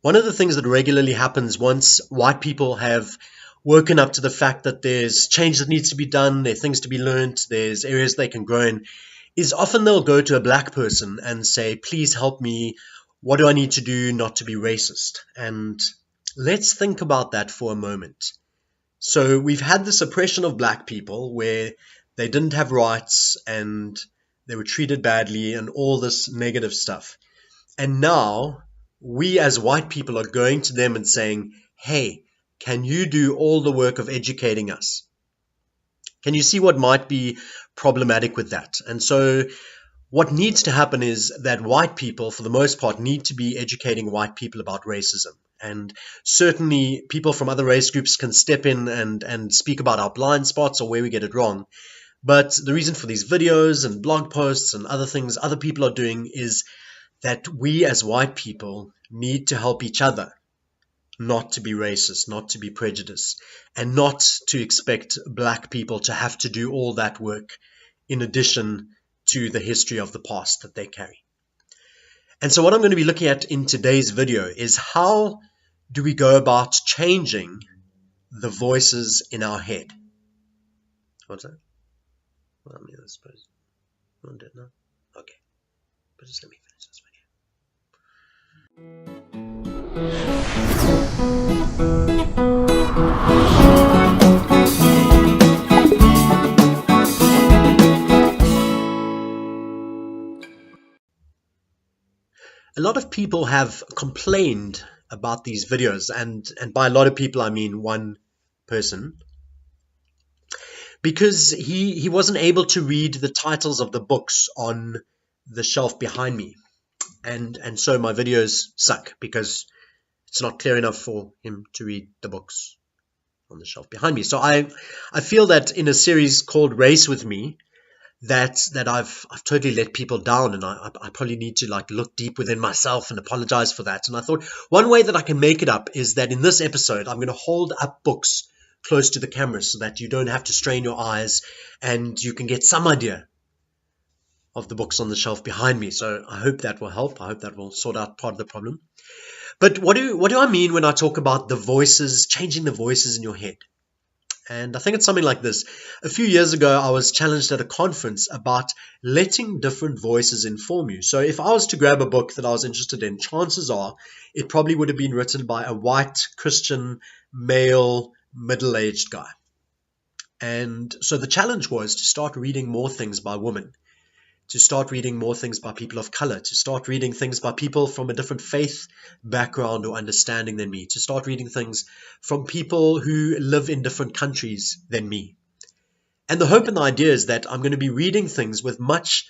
One of the things that regularly happens once white people have woken up to the fact that there's change that needs to be done, there are things to be learned, there's areas they can grow in, is often they'll go to a black person and say, please help me. What do I need to do not to be racist? And let's think about that for a moment. So we've had this oppression of black people where they didn't have rights and they were treated badly and all this negative stuff. And now we as white people are going to them and saying, hey, can you do all the work of educating us? Can you see what might be problematic with that? And so what needs to happen is that white people, for the most part, need to be educating white people about racism. And certainly people from other race groups can step in and speak about our blind spots or where we get it wrong. But the reason for these videos and blog posts and other things other people are doing is that we as white people need to help each other not to be racist, not to be prejudiced, and not to expect black people to have to do all that work in addition to the history of the past that they carry. And so what I'm going to be looking at in today's video is how do we go about changing the voices in our head? What's that? Well, I mean, I suppose. I'm dead now. Okay. But just let me finish this video. A lot of people have complained about these videos, and by a lot of people I mean one person, because he wasn't able to read the titles of the books on the shelf behind me, and so my videos suck because it's not clear enough for him to read the books on the shelf behind me. So I feel that in a series called Race With Me, that I've totally let people down, and I probably need to look deep within myself and apologize for that. And I thought one way that I can make it up is that in this episode I'm going to hold up books close to the camera so that you don't have to strain your eyes and you can get some idea of the books on the shelf behind me. So I hope that will help. I hope that will sort out part of the problem. But what do I mean when I talk about the voices, changing the voices in your head? And I think it's something like this. A few years ago, I was challenged at a conference about letting different voices inform you. So if I was to grab a book that I was interested in, chances are it probably would have been written by a white, Christian, male, middle-aged guy. And so the challenge was to start reading more things by women, to start reading more things by people of color, to start reading things by people from a different faith background or understanding than me, to start reading things from people who live in different countries than me. And the hope and the idea is that I'm going to be reading things with much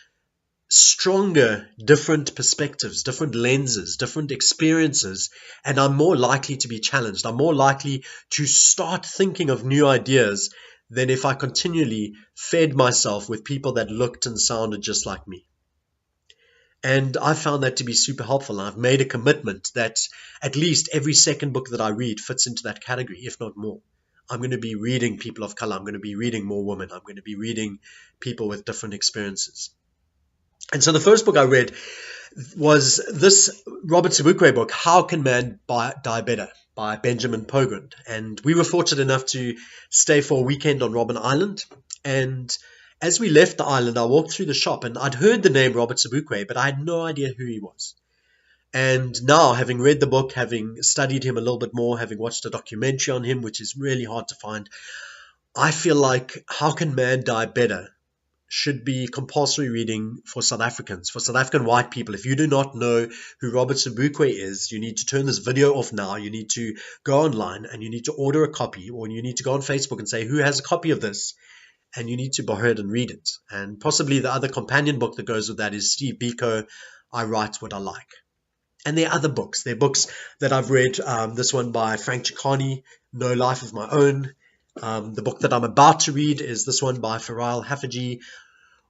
stronger, different perspectives, different lenses, different experiences, and I'm more likely to be challenged. I'm more likely to start thinking of new ideas than if I continually fed myself with people that looked and sounded just like me. And I found that to be super helpful. And I've made a commitment that at least every second book that I read fits into that category, if not more. I'm going to be reading people of color. I'm going to be reading more women. I'm going to be reading people with different experiences. And so the first book I read was this Robert Sobukwe book, How Can Man Die Better? By Benjamin Pogrund. And we were fortunate enough to stay for a weekend on Robben Island. And as we left the island, I walked through the shop and I'd heard the name Robert Sobukwe, but I had no idea who he was. And now, having read the book, having studied him a little bit more, having watched a documentary on him, which is really hard to find, I feel like How Can Man Die Better should be compulsory reading for South Africans, for South African white people. If you do not know who Robert Sobukwe is, you need to turn this video off now. You need to go online and you need to order a copy, or you need to go on Facebook and say, who has a copy of this? And you need to borrow it and read it. And possibly the other companion book that goes with that is Steve Biko, I Write What I Like. And there are other books. There are books that I've read. This one by Frank Chikani, No Life of My Own. The book that I'm about to read is this one by Faral Haffajee,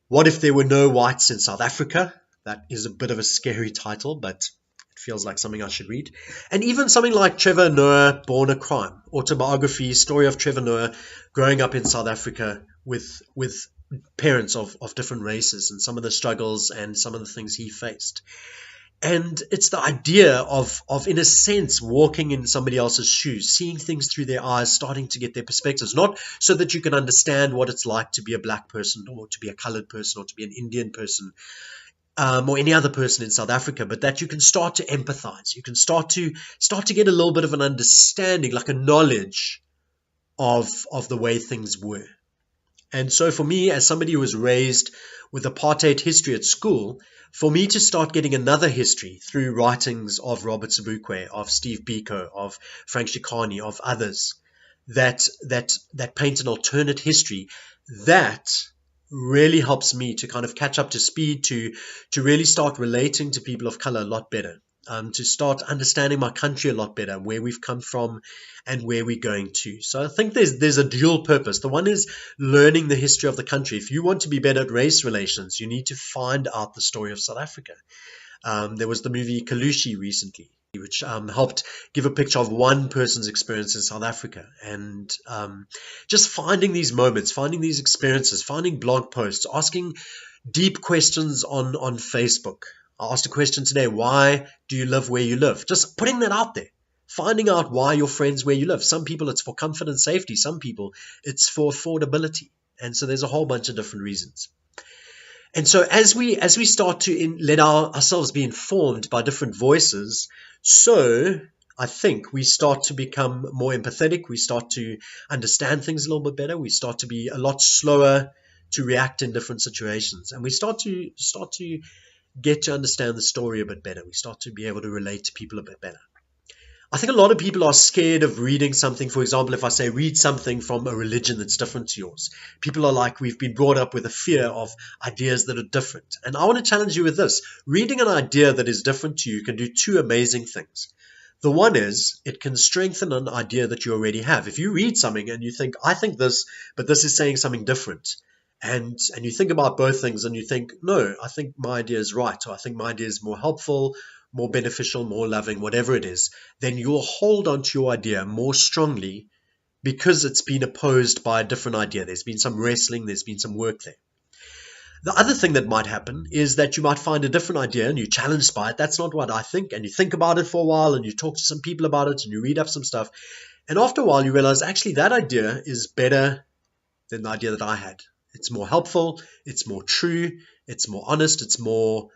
What If There Were No Whites in South Africa? That is a bit of a scary title, but it feels like something I should read. And even something like Trevor Noah, Born a Crime, autobiography, story of Trevor Noah growing up in South Africa with parents of different races and some of the struggles and some of the things he faced. And it's the idea of, in a sense, walking in somebody else's shoes, seeing things through their eyes, starting to get their perspectives, not so that you can understand what it's like to be a black person or to be a colored person or to be an Indian person, or any other person in South Africa, but that you can start to empathize. You can start to get a little bit of an understanding, like a knowledge of the way things were. And so for me, as somebody who was raised with apartheid history at school, for me to start getting another history through writings of Robert Sobukwe, of Steve Biko, of Frank Chikane, of others that paint an alternate history, that really helps me to kind of catch up to speed, to really start relating to people of color a lot better. To start understanding my country a lot better, where we've come from and where we're going to. So I think there's a dual purpose. The one is learning the history of the country. If you want to be better at race relations, you need to find out the story of South Africa. There was the movie Kalushi recently, which helped give a picture of one person's experience in South Africa. And just finding these moments, finding these experiences, finding blog posts, asking deep questions on Facebook. I asked a question today, why do you live where you live? Just putting that out there, finding out why your friends where you live. Some people it's for comfort and safety. Some people it's for affordability. And so there's a whole bunch of different reasons. And so as we start to let ourselves be informed by different voices, so I think we start to become more empathetic. We start to understand things a little bit better. We start to be a lot slower to react in different situations. And we start to get to understand the story a bit better. We start to be able to relate to people a bit better. I think a lot of people are scared of reading something. For example, if I say read something from a religion that's different to yours, people are like, we've been brought up with a fear of ideas that are different. And I want to challenge you with this. Reading an idea that is different to you can do two amazing things. The one is it can strengthen an idea that you already have. If you read something and you think, I think this, but this is saying something different, and you think about both things and you think, no, I think my idea is right, or I think my idea is more helpful, more beneficial, more loving, whatever it is, then you'll hold on to your idea more strongly because it's been opposed by a different idea. There's been some wrestling, there's been some work there. The other thing that might happen is that you might find a different idea and you're challenged by it. That's not what I think. And you think about it for a while and you talk to some people about it and you read up some stuff. And after a while, you realize actually that idea is better than the idea that I had. It's more helpful, it's more true, it's more honest, it's more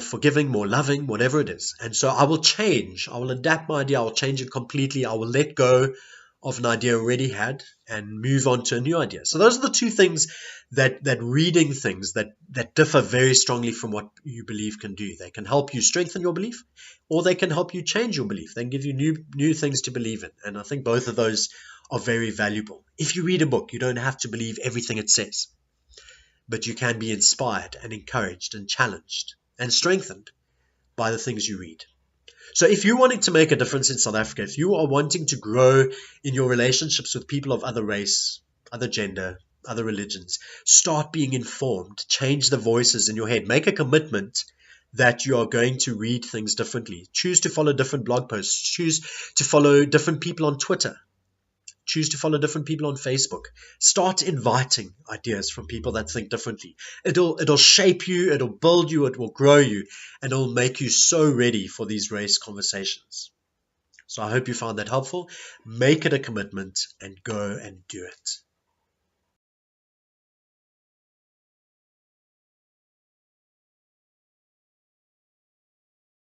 forgiving, more loving, whatever it is. And so I will change, I will adapt my idea, I will change it completely, I will let go of an idea I already had and move on to a new idea. So those are the two things that reading things that differ very strongly from what you believe can do. They can help you strengthen your belief, or they can help you change your belief. They can give you new things to believe in. And I think both of those are very valuable. If you read a book, you don't have to believe everything it says, but you can be inspired and encouraged and challenged and strengthened by the things you read. So if you're wanting to make a difference in South Africa, if you are wanting to grow in your relationships with people of other race, other gender, other religions, start being informed, change the voices in your head, make a commitment that you are going to read things differently. Choose to follow different blog posts, choose to follow different people on Twitter. Choose to follow different people on Facebook. Start inviting ideas from people that think differently. It'll shape you, it'll build you, it will grow you, and it'll make you so ready for these race conversations. So I hope you found that helpful. Make it a commitment and go and do it.